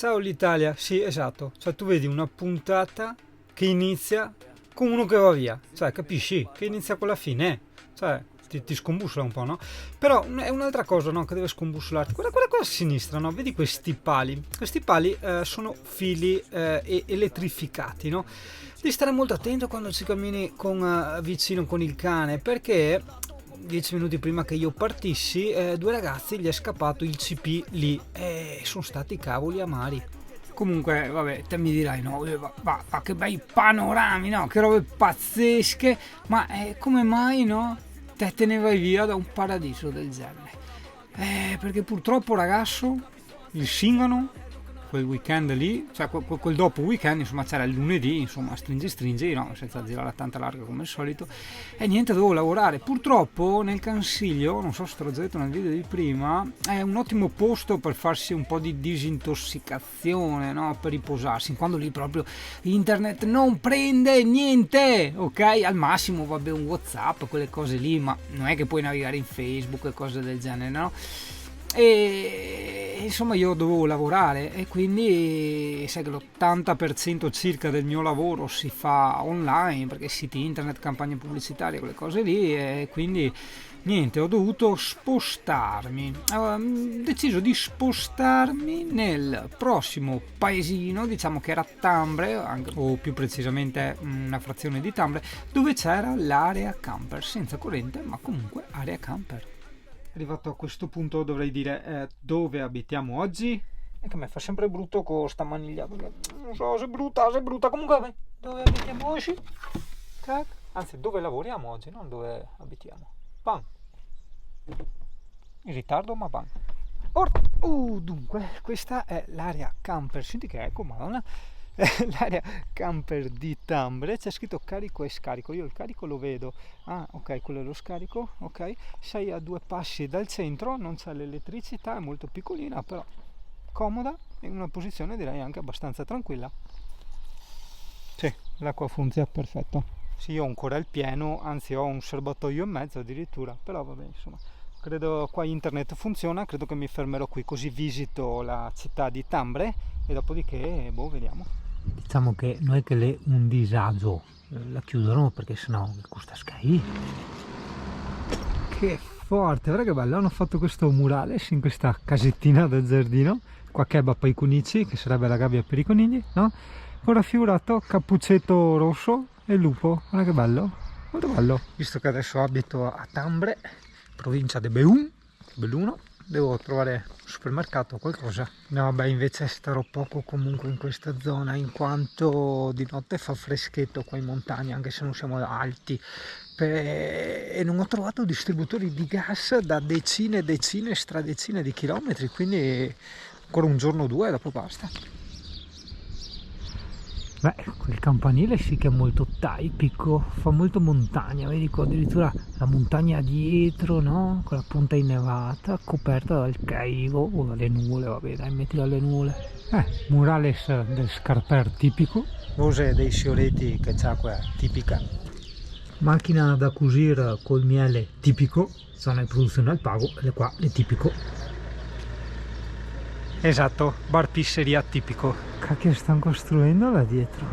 Ciao l'Italia, sì, esatto. Cioè tu vedi una puntata che inizia con uno che va via. Cioè, capisci? Che inizia con la fine. Cioè, ti scombussola un po', no? Però è un'altra cosa, no? Che deve scombussolarti. Guarda qua a sinistra, no? Vedi questi pali. Questi pali sono fili elettrificati, no? Devi stare molto attento quando ci cammini vicino con il cane, perché 10 minuti prima che io partissi, due ragazzi gli è scappato il CP lì e sono stati cavoli amari. Comunque, vabbè, te mi dirai, no, va, che bei panorami, no, che robe pazzesche, ma come mai, no, te ne vai via da un paradiso del genere? Perché purtroppo, ragazzo, il Singano, quel weekend lì, cioè quel dopo weekend, insomma, c'era il lunedì, insomma, stringi, no, senza girare tanta larga come al solito, e niente, dovevo lavorare. Purtroppo nel Cansiglio, non so se te l'ho già detto nel video di prima, è un ottimo posto per farsi un po' di disintossicazione, no, per riposarsi, quando lì proprio internet non prende niente, ok? Al massimo, vabbè, un WhatsApp, quelle cose lì, ma non è che puoi navigare in Facebook e cose del genere, no? E insomma io dovevo lavorare e quindi sai che l'80% circa del mio lavoro si fa online, perché siti internet, campagne pubblicitarie, quelle cose lì, e quindi niente, ho dovuto spostarmi. Ho deciso di spostarmi nel prossimo paesino, diciamo che era Tambre, o più precisamente una frazione di Tambre, dove c'era l'area camper, senza corrente ma comunque area camper. Arrivato a questo punto dovrei dire dove abitiamo oggi, e che mi fa sempre brutto con sta maniglia, perché non so se è brutta, comunque vabbè, dove abitiamo oggi? Anzi, dove lavoriamo oggi, non dove abitiamo. Bam. In ritardo, ma bam. Dunque, questa è l'area camper, senti che eco, madonna. L'area camper di Tambre, c'è scritto carico e scarico, io il carico lo vedo, ok, quello è lo scarico, ok, sei a 2 passi dal centro, non c'è l'elettricità, è molto piccolina però comoda, in una posizione direi anche abbastanza tranquilla. Sì, l'acqua funziona perfetto. Sì, io ho ancora il pieno, anzi ho un serbatoio e mezzo addirittura, però vabbè, insomma, credo qua internet funziona, credo che mi fermerò qui, così visito la città di Tambre e dopodiché vediamo. Diciamo che non è che è un disagio, la chiudono perché sennò costa Sky. Che forte, guarda che bello, hanno fatto questo murales in questa casettina del giardino, qua kebab ai cunici, che sarebbe la gabbia per i conigli, no? Con raffigurato cappuccetto rosso e il lupo, guarda che bello, molto bello. Visto che adesso abito a Tambre, provincia di Beun, belluno, devo trovare un supermercato o qualcosa. No, vabbè, invece starò poco comunque in questa zona, in quanto di notte fa freschetto qua in montagna, anche se non siamo alti, e non ho trovato distributori di gas da decine, stradecine di chilometri, quindi ancora un giorno o due e dopo basta. Beh, quel campanile sì che è molto tipico, fa molto montagna, vedi qua addirittura la montagna dietro, no? Con la punta innevata, coperta dal caigo o dalle nuvole, vabbè dai, metti dalle nuvole. Murales del scarper tipico. Cose dei fioreti che c'ha qua, tipica. Macchina da cucire col miele tipico, zona di produzione al pago, e qua è tipico. Esatto, bar pizzeria tipico. Cacchio, stanno costruendo là dietro.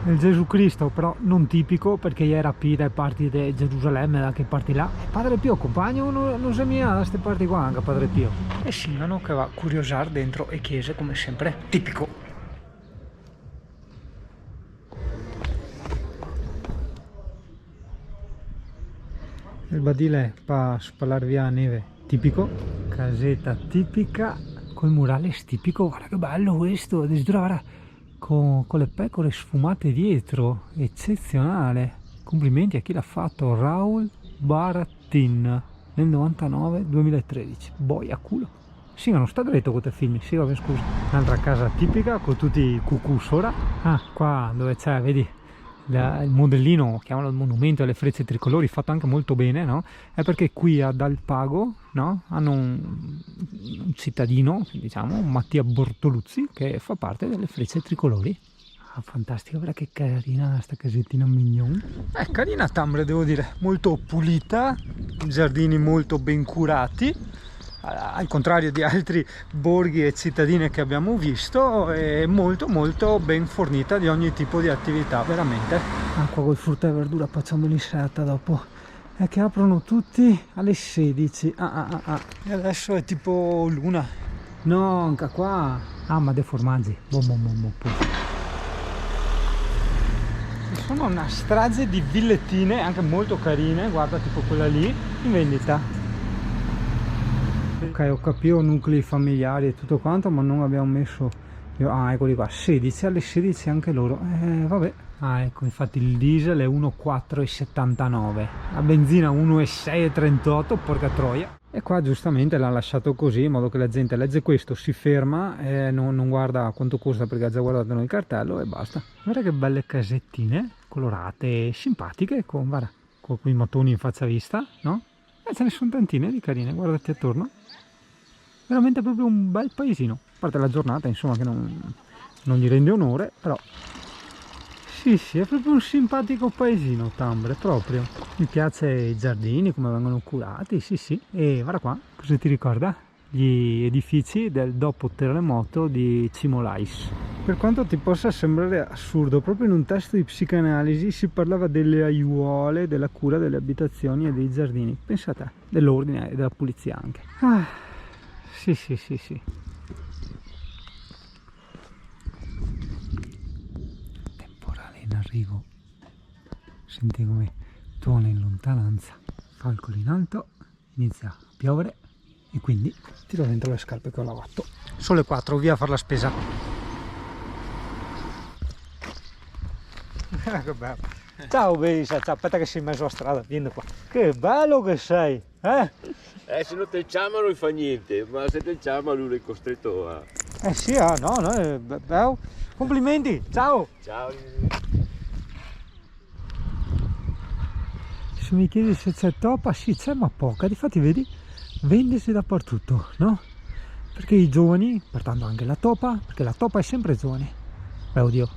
Il Gesù Cristo, però non tipico, perché era pira e parti di Gerusalemme, da che parti là. Padre Pio, compagno, non si mia da queste parti qua anche Padre Pio. E Singano che va a curiosare dentro e chiese come sempre, tipico. Il badile per spalare via neve, tipico. Casetta tipica. Col murales tipico, guarda che bello questo, addirittura guarda, con le pecore sfumate dietro, eccezionale. Complimenti a chi l'ha fatto, Raul Baratin, nel 99-2013, boia culo. Sì, non sta dritto con te film, sì vabbè scusa. Un'altra casa tipica con tutti i cucù sopra. Qua dove c'è, vedi, il modellino, chiamalo il monumento alle frecce tricolori, fatto anche molto bene, no? È perché qui ad Alpago, no? Hanno un cittadino, diciamo, Mattia Bortoluzzi, che fa parte delle frecce tricolori. Fantastica, guarda che carina sta casettina mignon. Carina Tambre, devo dire, molto pulita, giardini molto ben curati, al contrario di altri borghi e cittadine che abbiamo visto, è molto molto ben fornita di ogni tipo di attività, veramente. Acqua con frutta e verdura, facciamo l'insalata dopo. È che aprono tutti alle 16. E adesso è tipo l'una. No, anche qua. Ah, ma dei formaggi. Ci sono una strage di villettine, anche molto carine, guarda, tipo quella lì, in vendita. Ok, ho capito, nuclei familiari e tutto quanto, ma non abbiamo messo... eccoli qua, 16, alle 16 anche loro. Vabbè. Ecco, infatti il diesel è 1,4,79, la benzina 1,6,38, porca troia. E qua giustamente l'ha lasciato così, in modo che la gente legge questo, si ferma, non guarda quanto costa perché ha già guardato nel cartello e basta. Guarda che belle casettine, colorate, simpatiche, con i mattoni in faccia vista, no? E ce ne sono tantine di carine, guardate attorno. Veramente proprio un bel paesino, a parte la giornata, insomma, che non gli rende onore, però... Sì, è proprio un simpatico paesino Tambre, proprio. Mi piace i giardini, come vengono curati, sì. E guarda qua, cosa ti ricorda? Gli edifici del dopo terremoto di Cimolais. Per quanto ti possa sembrare assurdo, proprio in un testo di psicanalisi si parlava delle aiuole, della cura delle abitazioni e dei giardini. Pensa a te, dell'ordine e della pulizia anche. Sì. In arrivo, senti come tuona in lontananza, calcolo in alto, inizia a piovere e quindi tiro dentro le scarpe che ho lavato. Sono le 4, via a fare la spesa. Che bello. Ciao Bisa, ciao, aspetta che sei in mezzo alla strada, vieni qua. Che bello che sei, eh? Se non te chiama non fa niente, ma se te chiama lui è costretto a... Sì, no, è bello. Complimenti, ciao! Ciao! Se mi chiedi se c'è topa, sì c'è, ma poca, difatti vedi, vendesi dappertutto, no? Perché i giovani, pertanto anche la topa, perché la topa è sempre giovane. Beh, oddio,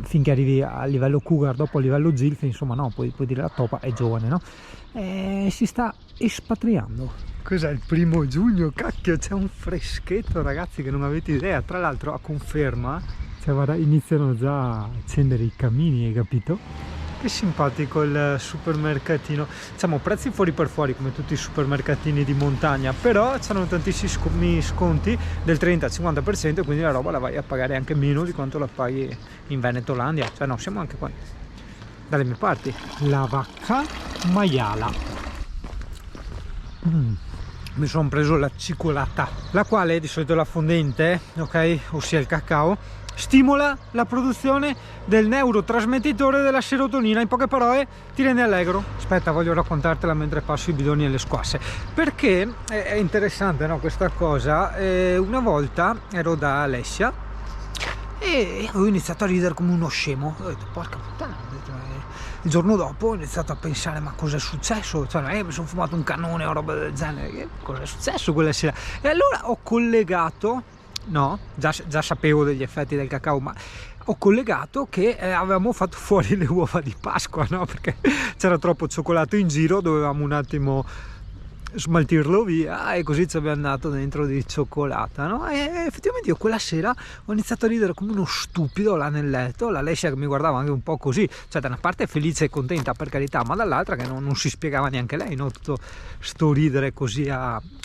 finché arrivi a livello cougar, dopo a livello gilf, insomma no, puoi dire la topa è giovane, no? Si sta espatriando. Cos'è il 1° giugno? Cacchio, c'è un freschetto, ragazzi, che non avete idea. Tra l'altro, a conferma, cioè guarda, iniziano già a accendere i camini, hai capito? Che simpatico il supermercatino. Diciamo prezzi fuori per fuori come tutti i supermercatini di montagna, però c'hanno tantissimi sconti del 30-50%, quindi la roba la vai a pagare anche meno di quanto la paghi in Venetolandia. Cioè no, siamo anche qua dalle mie parti. La vacca maiala. Mi sono preso la cicolata, la quale di solito è la fondente, ok, ossia il cacao, stimola la produzione del neurotrasmettitore della serotonina. In poche parole ti rende allegro. Aspetta, voglio raccontartela mentre passo i bidoni e le squasse, perché è interessante, no, questa cosa. Una volta ero da Alessia e ho iniziato a ridere come uno scemo. Ho detto porca puttana. Il giorno dopo ho iniziato a pensare, ma cosa è successo? Cioè, mi sono fumato un cannone o roba del genere, cosa è successo quella sera? E allora ho collegato, no, già sapevo degli effetti del cacao, ma ho collegato che avevamo fatto fuori le uova di Pasqua, no? Perché c'era troppo cioccolato in giro, dovevamo un attimo smaltirlo via e così ci abbiamo dato dentro di cioccolata, no? E effettivamente io quella sera ho iniziato a ridere come uno stupido là nel letto, la Lescia che mi guardava anche un po' così, cioè da una parte felice e contenta per carità, ma dall'altra che non si spiegava neanche lei, no? Tutto sto ridere così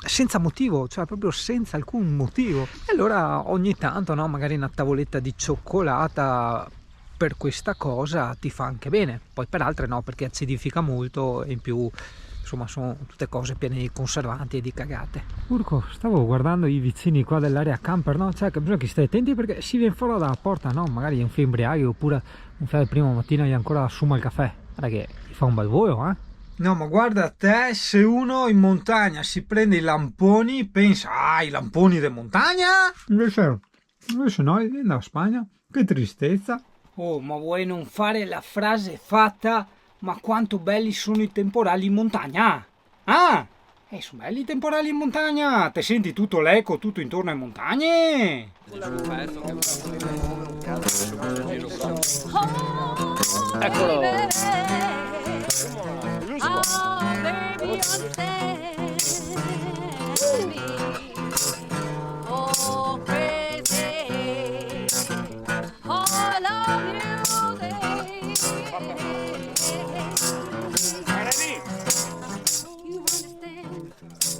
senza motivo, cioè proprio senza alcun motivo. E allora ogni tanto, no? Magari una tavoletta di cioccolata per questa cosa ti fa anche bene, poi per altre no, perché acidifica molto e in più insomma sono tutte cose piene di conservanti e di cagate. Urco, stavo guardando i vicini qua dell'area camper, no? Cioè che bisogna che stai attenti perché si viene fuori dalla porta, no? Magari è un figlio imbriachi oppure un figlio prima mattina gli ancora assuma il caffè. Guarda che fa un bel voio, eh? No, ma guarda te, se uno in montagna si prende i lamponi, pensa, i lamponi di montagna? Invece no, vieni dalla Spagna, che tristezza. Oh, ma vuoi non fare la frase fatta? Ma quanto belli sono i temporali in montagna! Ah! Sono belli i temporali in montagna! Te senti tutto l'eco, tutto intorno alle montagne! Eccolo! Oh, baby, understand me. Ciao.